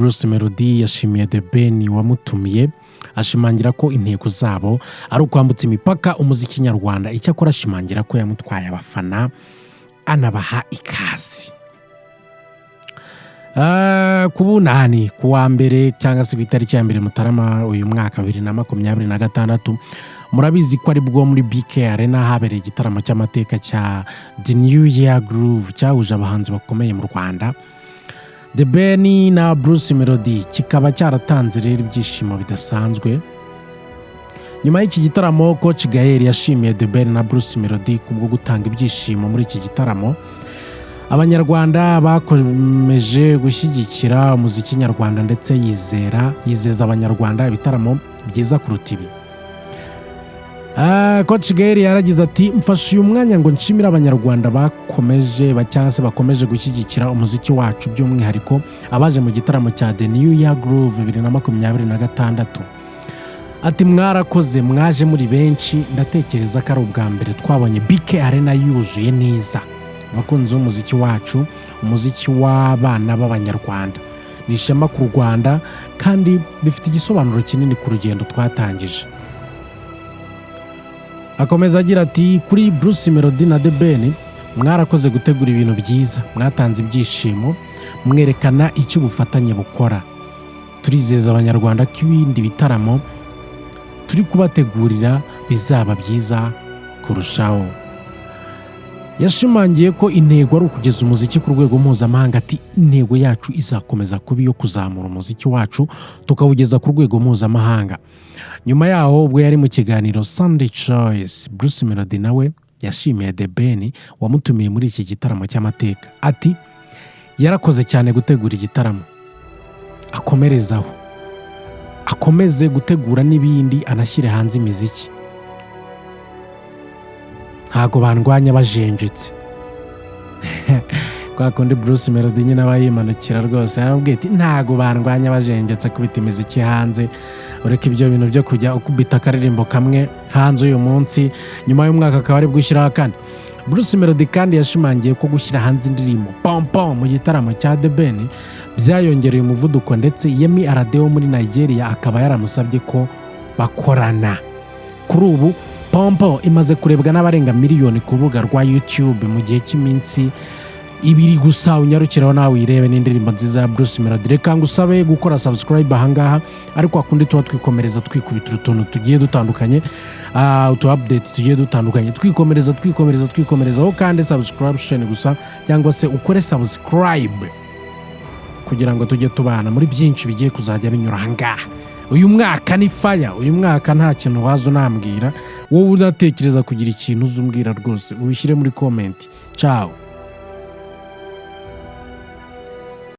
Bruce Melody yashimiye The Ben wamutumiye ashimangira ko intego zabo ari ukwambutsa imipaka umuziki nyarwanda. Icyakora ashimangira ko yamutwaye abafana anabaha ikazi. Kubunani kuwa mbere cyangwa se itariki ya mbere Mutarama uyu mwaka 2026 murabizi ko ari bwo muri BK Arena habereye igitaramo cy'amateka cya The New Year Groove cyahuje abahanzi bakomeye mu Rwanda, The Ben na Bruce Melody. Kikaba cyaratanze rero ibyishimo bidasanzwe. Nyuma y'iki gitaramo Coach Gael yashimiye The Ben na Bruce Melody kubwo gutanga ibyishimo muri iki gitaramo. Abanyarwanda bakomeje gushyigikira umuziki nyarwanda ndetse yizeza abanyarwanda ibitaramo byiza kuruta ibi. Coach Gael yaragize ati mfashe uyu mwanya ngo nshimire abanyarwanda bakomeje gushyigikira umuziki wacu, by'umwihariko abaje mu gitaramo cya The New Year Groove 2026. Ati mwarakoze, mwaje muri benshi, ndatekereza ko ari ubwa mbere twabonye BK Arena yuzuye neza. Abakunzi b'umuziki wacu, umuziki w'abana b'abanyarwanda, ni ishema ku Rwanda kandi bifite igisobanuro kinini ku rugendo twatangije. Akomeza agira ati kuri Bruce Melody na The Ben mwarakoze gutegura ibintu byiza, mwatanze ibyishimo, mwerekana icyo ubufatanye bukora. Turizeza abanyarwanda ko ibindi bitaramo turi kubategurira bizaba byiza kurushaho. Yashimangiye ko intego ari ukugeza umuziki ku rwego mpuzamahanga. Ati intego yacu izakomeza kuba iyo kuzamura umuziki wacu tukawugeza ku rwego mpuzamahanga. Nyuma yaho ubwo yari mu kiganiro Sunday Choice, Bruce Melody nawe yashimiye The Ben wamutumiye muri iki gitaramo cy'amateka. Ati yarakoze cyane gutegura igitaramo, akomerezaho, akomeze gutegura n'ibindi, anashyire hanze imiziki. Ntago bandwanya bajenjetse. Kwa kundi Bruce Melody nyine abayimanukira rwose yarabwiye ati ntago bandwanya bajenjetse kubita imiziki hanze, ureka ibyo bintu byo kujya ukubita akaririmbo kamwe hanze uyu munsi nyuma y'umwaka akaba ari bwishyiraho kandi. Bruce Melody kandi yashimangiye ko gushyira hanze indirimbo pom mu gitaramo cya The Ben byayongereye umuvuduko, ndetse Yemi Alade wo muri Nigeria akaba yaramusabye ko bakorana. Kuri ubu Pompo imaze kurebwa n'abarenga miliyoni ku rubuga rwa YouTube mu gihe cy'iminsi 2 gusa. Unyarukiraho nawe irebe n'indirimbo nziza ya Bruce Melody. Reka ngusabe gukora subscribe ahangaha, ariko akundi tuba twikomereza twikubitira utuntu tugiye dutandukanye, utu update tugiye dutandukanye, twikomerezaho kandi subscription gusa, cyangwa se ukore subscribe kugira ngo tujye tubana muri byinshi bigiye kuzajya binyura ahangaha. Uyu mwaka ni fire, uyu mwaka nta kintu wazo nambwira. Wowe udatekereza kugira ikintu uzumbwira rwose ubishyire muri comment. Ciao.